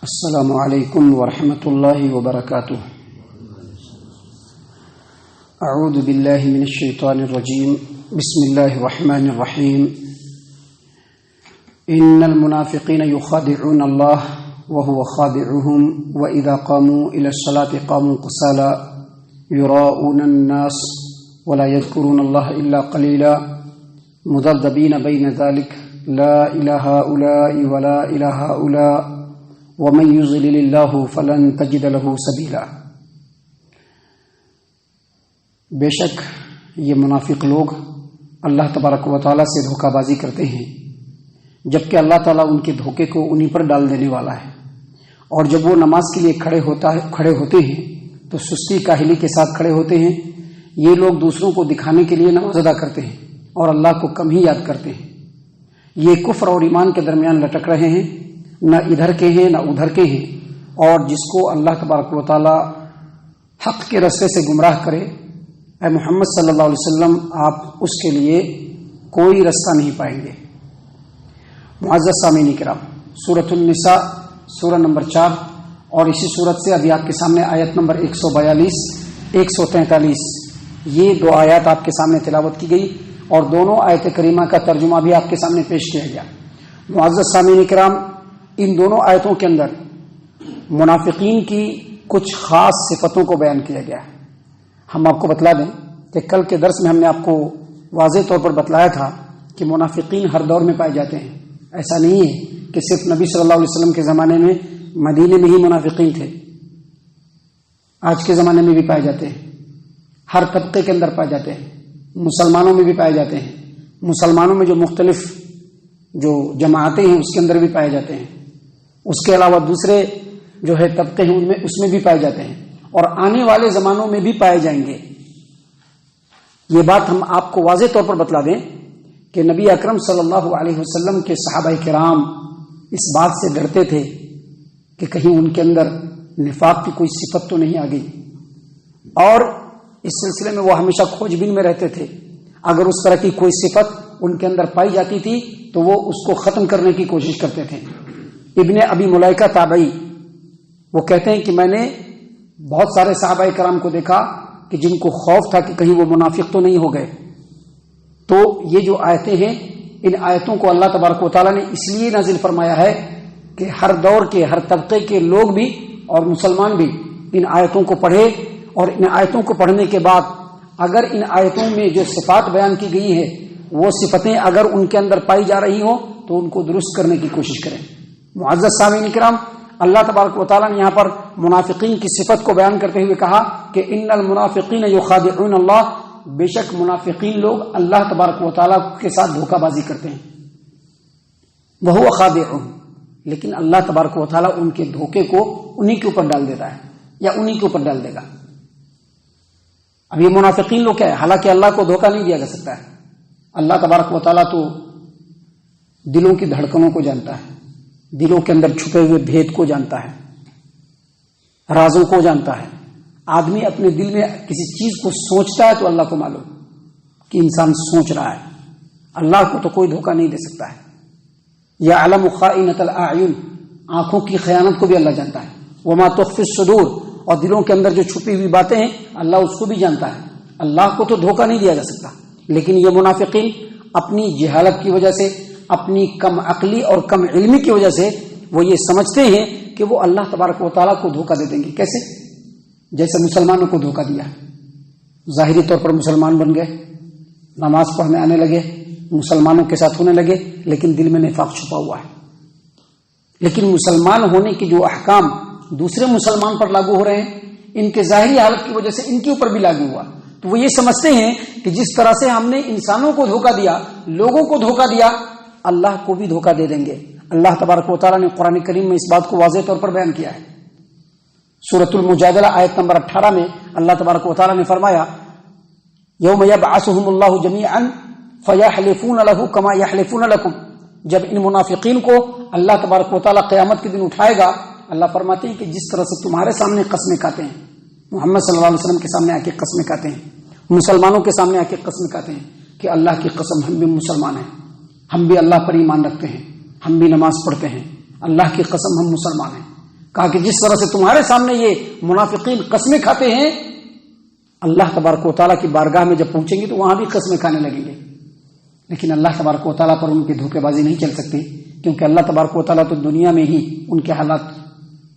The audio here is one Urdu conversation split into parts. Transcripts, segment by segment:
السلام علیکم ورحمۃ اللہ وبرکاتہ۔ اعوذ باللہ من الشیطان الرجیم، بسم اللہ الرحمن الرحیم۔ ان المنافقین یخادعون اللہ وهو خادعهم واذا قاموا الى الصلاة قاموا كسالى يراءون الناس ولا يذكرون الله الا قليلا مذبذبین بین ذلك لا الى هؤلاء ولا الى هؤلاء ومن يضلل اللہ فلن تجد له سبیلا۔ بے شک یہ منافق لوگ اللہ تبارک و تعالیٰ سے دھوکہ بازی کرتے ہیں، جبکہ اللہ تعالیٰ ان کے دھوکے کو انہی پر ڈال دینے والا ہے، اور جب وہ نماز کے لیے کھڑے ہوتے ہیں تو سستی کاہلی کے ساتھ کھڑے ہوتے ہیں۔ یہ لوگ دوسروں کو دکھانے کے لیے نماز ادا کرتے ہیں اور اللہ کو کم ہی یاد کرتے ہیں۔ یہ کفر اور ایمان کے درمیان لٹک رہے ہیں، نہ ادھر کے ہیں نہ ادھر کے ہیں، اور جس کو اللہ تبارک و تعالی حق کے راستے سے گمراہ کرے، اے محمد صلی اللہ علیہ وسلم آپ اس کے لیے کوئی رستہ نہیں پائیں گے۔ معزز سامعین کرام، سورۃ النساء سورہ نمبر 4 اور اسی سورت سے ابھی آپ کے سامنے آیت نمبر 142 143 یہ دو آیات آپ کے سامنے تلاوت کی گئی، اور دونوں آیت کریمہ کا ترجمہ بھی آپ کے سامنے پیش کیا گیا۔ معزز سامعین کرام، ان دونوں آیتوں کے اندر منافقین کی کچھ خاص صفتوں کو بیان کیا گیا ہے۔ ہم آپ کو بتلا دیں کہ کل کے درس میں ہم نے آپ کو واضح طور پر بتلایا تھا کہ منافقین ہر دور میں پائے جاتے ہیں۔ ایسا نہیں ہے کہ صرف نبی صلی اللہ علیہ وسلم کے زمانے میں مدینے میں ہی منافقین تھے، آج کے زمانے میں بھی پائے جاتے ہیں، ہر طبقے کے اندر پائے جاتے ہیں، مسلمانوں میں بھی پائے جاتے ہیں، مسلمانوں میں جو مختلف جو جماعتیں ہیں اس کے اندر بھی پائے جاتے ہیں، اس کے علاوہ دوسرے جو ہے طبقے ہیں اس میں بھی پائے جاتے ہیں، اور آنے والے زمانوں میں بھی پائے جائیں گے۔ یہ بات ہم آپ کو واضح طور پر بتلا دیں کہ نبی اکرم صلی اللہ علیہ وسلم کے صحابہ کرام اس بات سے ڈرتے تھے کہ کہیں ان کے اندر نفاق کی کوئی صفت تو نہیں آ گئی، اور اس سلسلے میں وہ ہمیشہ کھوج بین میں رہتے تھے۔ اگر اس طرح کی کوئی صفت ان کے اندر پائی جاتی تھی تو وہ اس کو ختم کرنے کی کوشش کرتے تھے۔ ابن ابی ملائکہ تابعی وہ کہتے ہیں کہ میں نے بہت سارے صحابہ کرام کو دیکھا کہ جن کو خوف تھا کہ کہیں وہ منافق تو نہیں ہو گئے۔ تو یہ جو آیتیں ہیں، ان آیتوں کو اللہ تبارک و تعالیٰ نے اس لیے نازل فرمایا ہے کہ ہر دور کے ہر طبقے کے لوگ بھی اور مسلمان بھی ان آیتوں کو پڑھے، اور ان آیتوں کو پڑھنے کے بعد اگر ان آیتوں میں جو صفات بیان کی گئی ہے وہ صفتیں اگر ان کے اندر پائی جا رہی ہوں تو ان کو درست کرنے کی کوشش کریں۔ معزز سامعین کرام، اللہ تبارک و تعالیٰ نے یہاں پر منافقین کی صفت کو بیان کرتے ہوئے کہا کہ ان المنافقین یخادعون اللہ، بے شک منافقین لوگ اللہ تبارک و تعالیٰ کے ساتھ دھوکہ بازی کرتے ہیں۔ وہو خادعهم، لیکن اللہ تبارک و تعالیٰ ان کے دھوکے کو انہی کے اوپر ڈال دیتا ہے یا انہی کے اوپر ڈال دے گا۔ اب یہ منافقین لوگ کیا ہے؟ حالانکہ اللہ کو دھوکہ نہیں دیا جا سکتا ہے۔ اللہ تبارک و تعالیٰ تو دلوں کی دھڑکنوں کو جانتا ہے، دلوں کے اندر چھپے ہوئے بھید کو جانتا ہے، رازوں کو جانتا ہے۔ آدمی اپنے دل میں کسی چیز کو سوچتا ہے تو اللہ کو معلوم کہ انسان سوچ رہا ہے، اللہ کو تو کوئی دھوکہ نہیں دے سکتا ہے۔ یعلم خائنۃ الاعین، آنکھوں کی خیانت کو بھی اللہ جانتا ہے۔ وما تخفی الصدور، اور دلوں کے اندر جو چھپی ہوئی باتیں ہیں اللہ اس کو بھی جانتا ہے۔ اللہ کو تو دھوکہ نہیں دیا جا سکتا، لیکن یہ منافقین اپنی جہالت کی وجہ سے، اپنی کم عقلی اور کم علمی کی وجہ سے وہ یہ سمجھتے ہیں کہ وہ اللہ تبارک و تعالیٰ کو دھوکہ دے دیں گے۔ کیسے؟ جیسے مسلمانوں کو دھوکہ دیا، ظاہری طور پر مسلمان بن گئے، نماز پڑھنے آنے لگے، مسلمانوں کے ساتھ ہونے لگے، لیکن دل میں نفاق چھپا ہوا ہے۔ لیکن مسلمان ہونے کے جو احکام دوسرے مسلمان پر لاگو ہو رہے ہیں، ان کے ظاہری حالت کی وجہ سے ان کے اوپر بھی لاگو ہوا، تو وہ یہ سمجھتے ہیں کہ جس طرح سے ہم نے انسانوں کو دھوکہ دیا، لوگوں کو دھوکہ دیا، اللہ کو بھی دھوکہ دے دیں گے۔ اللہ تبارک و تعالیٰ نے قرآن کریم میں اس بات کو واضح طور پر بیان کیا ہے۔ سورۃ المجادلہ آیت نمبر 18 میں اللہ تبارک و تعالیٰ نے فرمایا یوم یبعثہم اللہ جمیعا فیحلفون لہ کما یحلفون لکم، جب ان منافقین کو اللہ تبارک و تعالیٰ قیامت کے دن اٹھائے گا، اللہ فرماتے ہیں کہ جس طرح سے تمہارے سامنے قسمیں کھاتے ہیں، محمد صلی اللہ علیہ وسلم کے سامنے آ کے قسمیں کھاتے ہیں، مسلمانوں کے سامنے آ کے قسمیں کھاتے ہیں کہ اللہ کی قسم ہم بھی مسلمان ہیں، ہم بھی اللہ پر ایمان رکھتے ہیں، ہم بھی نماز پڑھتے ہیں، اللہ کی قسم ہم مسلمان ہیں، کہا کہ جس طرح سے تمہارے سامنے یہ منافقین قسمیں کھاتے ہیں، اللہ تبارک و تعالیٰ کی بارگاہ میں جب پہنچیں گے تو وہاں بھی قسمیں کھانے لگیں گے، لیکن اللہ تبارک و تعالیٰ پر ان کی دھوکے بازی نہیں چل سکتی، کیونکہ اللہ تبارک و تعالیٰ تو دنیا میں ہی ان کے حالات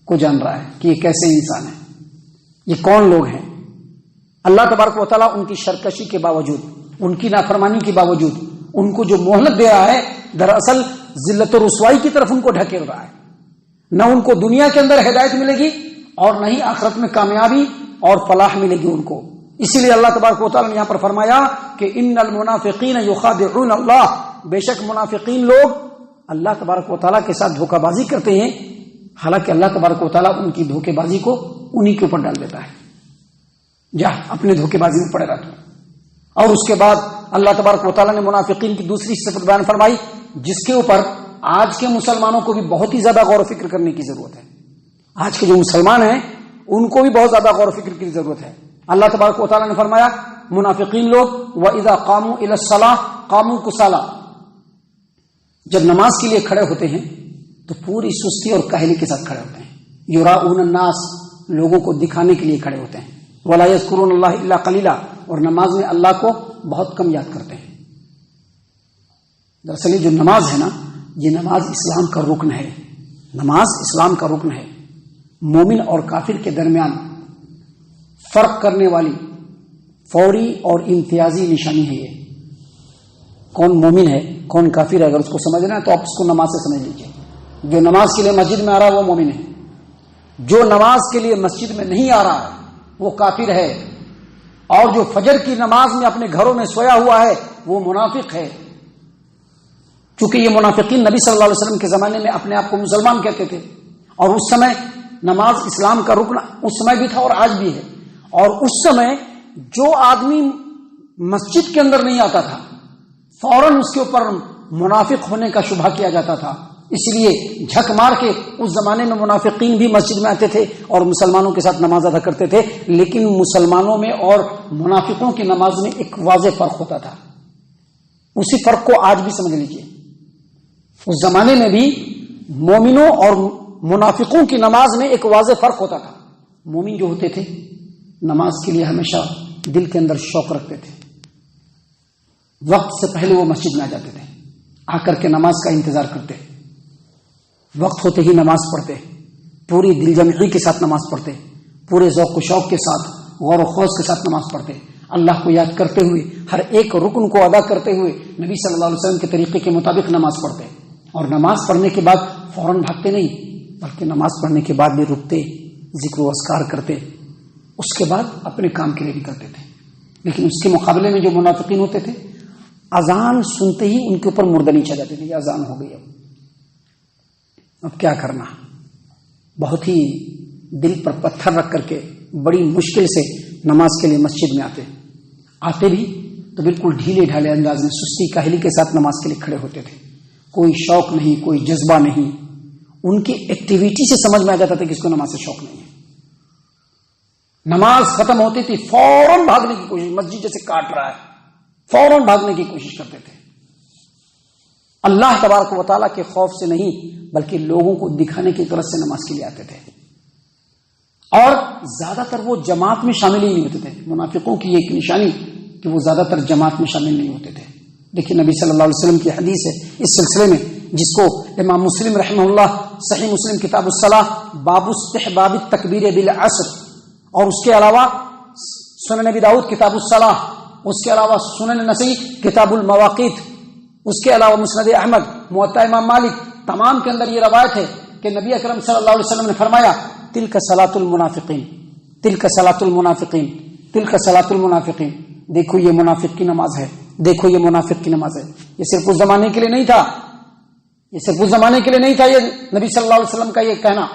کو جان رہا ہے کہ یہ کیسے انسان ہیں، یہ کون لوگ ہیں۔ اللہ تبارک و تعالیٰ ان کی سرکشی کے باوجود، ان کی نافرمانی کے باوجود ان کو جو مہلت دے رہا ہے، دراصل ذلت و رسوائی کی طرف ان کو ڈھکیل رہا ہے۔ نہ ان کو دنیا کے اندر ہدایت ملے گی اور نہ ہی آخرت میں کامیابی اور فلاح ملے گی ان کو۔ اسی لیے اللہ تبارک و تعالیٰ نے یہاں پر فرمایا کہ ان المنافقین یخادعون اللہ، بے شک منافقین لوگ اللہ تبارک و تعالیٰ کے ساتھ دھوکہ بازی کرتے ہیں، حالانکہ اللہ تبارک و تعالیٰ ان کی دھوکے بازی کو انہی کے اوپر ڈال دیتا ہے۔ جا اپنے دھوکے بازی میں پڑے رہتا۔ اور اس کے بعد اللہ تبارک و تعالیٰ نے منافقین کی دوسری صفت بیان فرمائی، جس کے اوپر آج کے مسلمانوں کو بھی بہت ہی زیادہ غور و فکر کرنے کی ضرورت ہے۔ آج کے جو مسلمان ہیں ان کو بھی بہت زیادہ غور و فکر کی ضرورت ہے۔ اللہ تبارک و تعالیٰ نے فرمایا منافقین لوگ وَإِذَا قَامُوا إِلَى الصَّلَاةِ قَامُوا كُسَالَىٰ، جب نماز کے لیے کھڑے ہوتے ہیں تو پوری سستی اور کاہلی کے ساتھ کھڑے ہوتے ہیں۔ یُرَاؤُونَ النَّاسَ، لوگوں کو دکھانے کے لیے کھڑے ہوتے ہیں۔ وَلَا يَذْكُرُونَ اللَّهَ إِلَّا قَلِيلًا، اور نماز میں اللہ کو بہت کم یاد کرتے ہیں۔ دراصل جو نماز ہے نا، یہ نماز اسلام کا رکن ہے۔ نماز اسلام کا رکن ہے۔ مومن اور کافر کے درمیان فرق کرنے والی فوری اور امتیازی نشانی ہے یہ۔ کون مومن ہے کون کافر ہے، اگر اس کو سمجھنا ہے تو آپ اس کو نماز سے سمجھ لیجیے۔ جو نماز کے لیے مسجد میں آ رہا ہے وہ مومن ہے، جو نماز کے لیے مسجد میں نہیں آ رہا ہے وہ کافر ہے، اور جو فجر کی نماز میں اپنے گھروں میں سویا ہوا ہے وہ منافق ہے۔ چونکہ یہ منافقین نبی صلی اللہ علیہ وسلم کے زمانے میں اپنے آپ کو مسلمان کہتے تھے، اور اس سمے نماز اسلام کا رکن اس سمے بھی تھا اور آج بھی ہے، اور اس سمے جو آدمی مسجد کے اندر نہیں آتا تھا فوراً اس کے اوپر منافق ہونے کا شبہ کیا جاتا تھا۔ اس لیے جھک مار کے اس زمانے میں منافقین بھی مسجد میں آتے تھے اور مسلمانوں کے ساتھ نماز ادا کرتے تھے، لیکن مسلمانوں میں اور منافقوں کی نماز میں ایک واضح فرق ہوتا تھا۔ اسی فرق کو آج بھی سمجھ لیجیے۔ اس زمانے میں بھی مومنوں اور منافقوں کی نماز میں ایک واضح فرق ہوتا تھا۔ مومن جو ہوتے تھے نماز کے لیے ہمیشہ دل کے اندر شوق رکھتے تھے، وقت سے پہلے وہ مسجد میں آ جاتے تھے، آ کر کے نماز کا انتظار کرتے، وقت ہوتے ہی نماز پڑھتے، پوری دل جمعی کے ساتھ نماز پڑھتے، پورے ذوق و شوق کے ساتھ غور و خوض کے ساتھ نماز پڑھتے، اللہ کو یاد کرتے ہوئے ہر ایک رکن کو ادا کرتے ہوئے نبی صلی اللہ علیہ وسلم کے طریقے کے مطابق نماز پڑھتے، اور نماز پڑھنے کے بعد فوراً بھاگتے نہیں بلکہ نماز پڑھنے کے بعد بھی رکتے، ذکر و اذکار کرتے، اس کے بعد اپنے کام کے لیے نکلتے تھے۔ لیکن اس کے مقابلے میں جو منافقین ہوتے تھے اذان سنتے ہی ان کے اوپر مردنی چڑھ جاتی تھی، اذان ہو گئی، اب کیا کرنا۔ بہت ہی دل پر پتھر رکھ کر کے بڑی مشکل سے نماز کے لیے مسجد میں آتے بھی تو بالکل ڈھیلے ڈھالے انداز میں سستی کاہلی کے ساتھ نماز کے لیے کھڑے ہوتے تھے، کوئی شوق نہیں، کوئی جذبہ نہیں۔ ان کی ایکٹیویٹی سے سمجھ میں آ جاتا تھا کہ اس کو نماز سے شوق نہیں ہے۔ نماز ختم ہوتی تھی فوراً بھاگنے کی کوشش، مسجد جیسے کاٹ رہا ہے فوراً بھاگنے کی کوشش کرتے تھے۔ اللہ تبارک و تعالیٰ کے خوف سے نہیں بلکہ لوگوں کو دکھانے کی طرف سے نماز کے لیے آتے تھے، اور زیادہ تر وہ جماعت میں شامل ہی نہیں ہوتے تھے۔ منافقوں کی ایک نشانی کہ وہ زیادہ تر جماعت میں شامل نہیں ہوتے تھے۔ دیکھیے نبی صلی اللہ علیہ وسلم کی حدیث ہے اس سلسلے میں، جس کو امام مسلم رحمہ اللہ صحیح مسلم کتاب الصلاۃ باب استحباب التکبیر بالعصر، اور اس کے علاوہ سنن نبی داؤد کتاب الصلاۃ، اس کے علاوہ سنن نسائی کتاب المواقیت، اس کے علاوہ مسند احمد، موطا امام مالک، تمام کے اندر یہ روایت ہے کہ نبی اکرم صلی اللہ علیہ وسلم نے فرمایا تلک صلاۃ المنافقین، تلک صلاۃ المنافقین، تلک صلاۃ المنافقین، دیکھو یہ منافق کی نماز ہے، دیکھو یہ منافق کی نماز ہے۔ یہ صرف اس زمانے کے لیے نہیں تھا، یہ صرف اس زمانے کے لیے نہیں تھا، یہ نبی صلی اللہ علیہ وسلم کا یہ کہنا،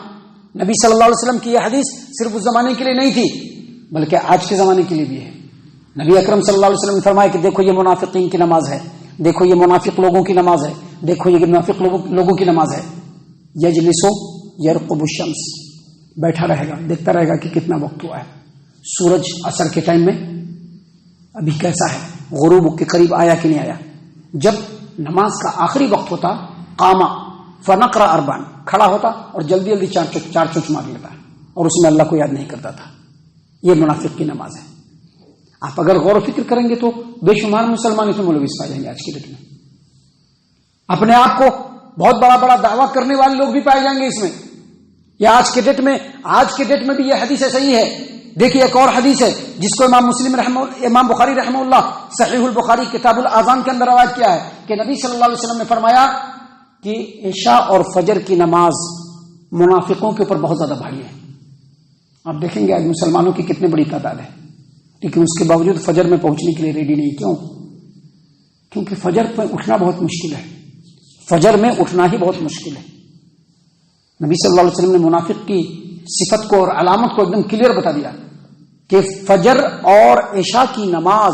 نبی صلی اللہ علیہ وسلم کی یہ حدیث صرف اس زمانے کے لیے نہیں تھی بلکہ آج کے زمانے کے لیے بھی ہے۔ نبی اکرم صلی اللہ علیہ وسلم نے فرمایا کہ دیکھو یہ منافقین کی نماز ہے، دیکھو یہ منافق لوگوں کی نماز ہے، دیکھو یہ منافق لوگوں کی نماز ہے۔ یجلسو یرقب الشمس، بیٹھا رہے گا، دیکھتا رہے گا کہ کتنا وقت ہوا ہے، سورج عصر کے ٹائم میں ابھی کیسا ہے، غروب کے قریب آیا کہ نہیں آیا۔ جب نماز کا آخری وقت ہوتا قامہ، فنقرا اربعا، کھڑا ہوتا اور جلدی جلدی چار چونچ مار لیتا اور اس میں اللہ کو یاد نہیں کرتا تھا. یہ منافق کی نماز ہے. آپ اگر غور و فکر کریں گے تو بے شمار مسلمان اس میں ملوث پائے جائیں گے. آج کی ڈیٹ میں اپنے آپ کو بہت بڑا بڑا دعویٰ کرنے والے لوگ بھی پائے جائیں گے اس میں. یا آج کے ڈیٹ میں بھی یہ حدیث صحیح ہے. دیکھیے ایک اور حدیث ہے جس کو امام بخاری رحمہ اللہ صحیح البخاری کتاب الاذان کے اندر روایت کیا ہے کہ نبی صلی اللہ علیہ وسلم نے فرمایا کہ عشاء اور فجر کی نماز منافقوں کے اوپر بہت زیادہ بھاری ہے. آپ دیکھیں گے آج مسلمانوں کی کتنی بڑی تعداد ہے لیکن اس کے باوجود فجر میں پہنچنے کے لیے ریڈی نہیں. کیوں؟ کیونکہ فجر پہ اٹھنا بہت مشکل ہے. فجر میں اٹھنا ہی بہت مشکل ہے. نبی صلی اللہ علیہ وسلم نے منافق کی صفت کو اور علامت کو ایک دم کلیئر بتا دیا کہ فجر اور عشاء کی نماز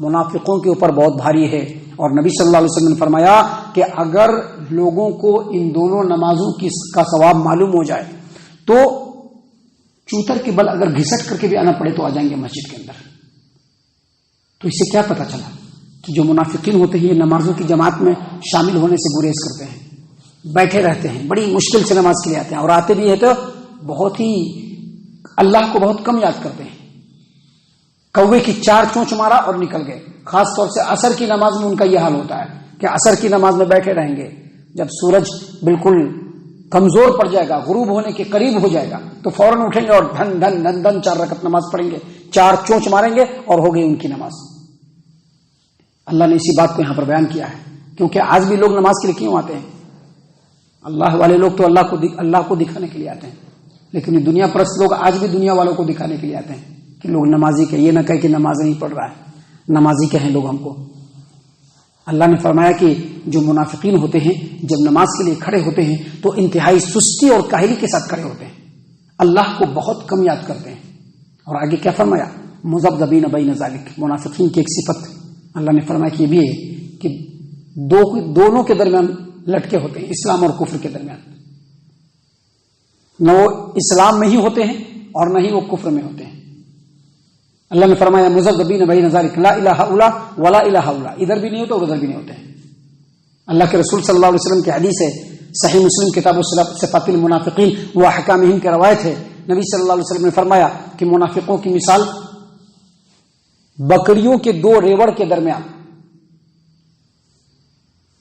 منافقوں کے اوپر بہت بھاری ہے. اور نبی صلی اللہ علیہ وسلم نے فرمایا کہ اگر لوگوں کو ان دونوں نمازوں کا ثواب معلوم ہو جائے تو چوتر کے بل اگر گھسٹ کر کے بھی آنا پڑے تو آ جائیں گے مسجد کے اندر. تو اس سے کیا پتا چلا کہ جو منافقین ہوتے ہیں یہ نمازوں کی جماعت میں شامل ہونے سے گریز کرتے ہیں, بیٹھے رہتے ہیں, بڑی مشکل سے نماز کے لیے آتے ہیں, اور آتے بھی ہے تو بہت ہی اللہ کو بہت کم یاد کرتے ہیں. کوے کی 4 چونچ مارا اور نکل گئے. خاص طور سے عصر کی نماز میں ان کا یہ حال ہوتا ہے کہ عصر کی نماز میں بیٹھے رہیں گے, جب سورج بالکل کمزور پڑ جائے گا, غروب ہونے کے قریب ہو جائے گا تو فوراً اٹھیں گے اور دھن دھن دھن دھن 4 رکعت نماز پڑھیں گے, 4 چونچ ماریں گے اور ہو گئی ان کی نماز. اللہ نے اسی بات کو یہاں پر بیان کیا ہے کیونکہ آج بھی لوگ نماز کے لیے کیوں آتے ہیں؟ اللہ والے لوگ تو اللہ کو دکھانے کے لیے آتے ہیں, لیکن یہ دنیا پرست لوگ آج بھی دنیا والوں کو دکھانے کے لیے آتے ہیں کہ لوگ نمازی کہ یہ نہ کہے کہ نماز نہیں پڑھ رہا ہے, نمازی کہیں لوگ ہم کو. اللہ نے فرمایا کہ جو منافقین ہوتے ہیں جب نماز کے لیے کھڑے ہوتے ہیں تو انتہائی سستی اور کاہلی کے ساتھ کھڑے ہوتے ہیں, اللہ کو بہت کم یاد کرتے ہیں. اور آگے کیا فرمایا؟ مذبذبین بین ذالک, منافقین کی ایک صفت اللہ نے فرمایا کہ یہ بھی ہے کہ دونوں کے درمیان لٹکے ہوتے ہیں, اسلام اور کفر کے درمیان. نہ وہ اسلام میں ہی ہوتے ہیں اور نہ ہی وہ کفر میں ہوتے ہیں. اللہ نے فرمایا مذبذبین بین ذالک لا الہ الا ولا الہ الا, ادھر بھی نہیں ہوتے اور ادھر بھی نہیں ہوتے ہیں. اللہ کے رسول صلی اللہ علیہ وسلم کی حدیث ہے, صحیح مسلم کتاب صفات المنافقین و احکامہم کی روایت ہے. نبی صلی اللہ علیہ وسلم نے فرمایا کہ منافقوں کی مثال بکریوں کے 2 ریوڑ کے درمیان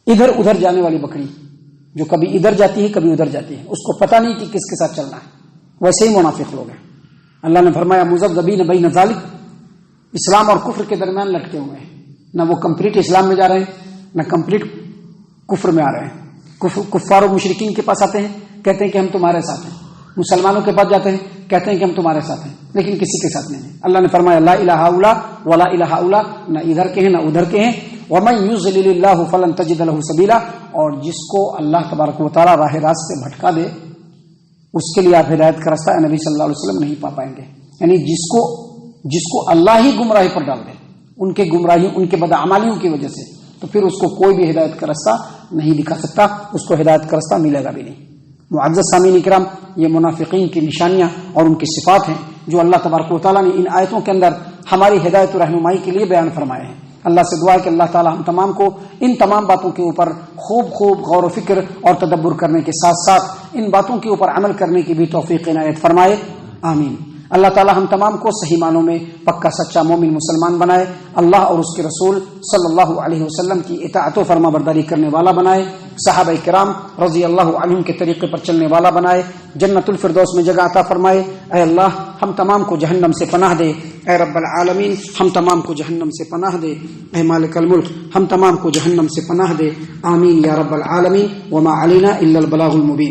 ادھر ادھر جانے والی بکری جو کبھی ادھر جاتی ہے کبھی ادھر جاتی ہے, اس کو پتہ نہیں کہ کس کے ساتھ چلنا ہے, ویسے ہی منافق لوگ ہیں. اللہ نے فرمایا مذبذبین بین ذالک, اسلام اور کفر کے درمیان لٹکے ہوئے ہیں, نہ وہ کمپلیٹ اسلام میں جا رہے ہیں نہ کمپلیٹ کفر میں آ رہے ہیں. کفار و مشرکین کے پاس آتے ہیں کہتے ہیں کہ ہم تمہارے ساتھ ہیں, مسلمانوں کے پاس جاتے ہیں کہتے ہیں کہ ہم تمہارے ساتھ ہیں, لیکن کسی کے ساتھ نہیں ہیں. اللہ نے فرمایا لا الہ الا ولا الہ الا, نہ ادھر کے ہیں نہ ادھر کے ہیں. ومن یضلل اللہ فلن تجد له سبیلا, اور جس کو اللہ تبارک و تعالی راہ راست سے بھٹکا دے اس کے لیے آپ ہدایت کا راستہ نبی صلی اللہ علیہ وسلم نہیں پا پائیں گے. یعنی جس کو اللہ ہی گمراہی پر ڈال دے, ان کے گمراہی ان کے بدعمالیوں کی وجہ سے, تو پھر اس کو کوئی بھی ہدایت کا راستہ نہیں دکھا سکتا, اس کو ہدایت کا راستہ ملے گا بھی نہیں. معزز سامعین اکرام, یہ منافقین کی نشانیاں اور ان کی صفات ہیں جو اللہ تبارک و تعالیٰ نے ان آیتوں کے اندر ہماری ہدایت و رہنمائی کے لیے بیان فرمائے ہیں. اللہ سے دعا ہے کہ اللہ تعالیٰ ہم تمام کو ان تمام باتوں کے اوپر خوب غور و فکر اور تدبر کرنے کے ساتھ ساتھ ان باتوں کے اوپر عمل کرنے کی بھی توفیق عنایت فرمائے, آمین. اللہ تعالیٰ ہم تمام کو صحیح معنوں میں پکا سچا مومن مسلمان بنائے, اللہ اور اس کے رسول صلی اللہ علیہ وسلم کی اطاعت و فرما برداری کرنے والا بنائے, صحابہ کرام رضی اللہ عنہم کے طریقے پر چلنے والا بنائے, جنت الفردوس میں جگہ عطا فرمائے. اے اللہ ہم تمام کو جہنم سے پناہ دے, اے رب العالمین ہم تمام کو جہنم سے پناہ دے, اے مالک الملک ہم تمام کو جہنم سے پناہ دے, آمین یا رب العالمین. وما علینا الا البلاغ المبین.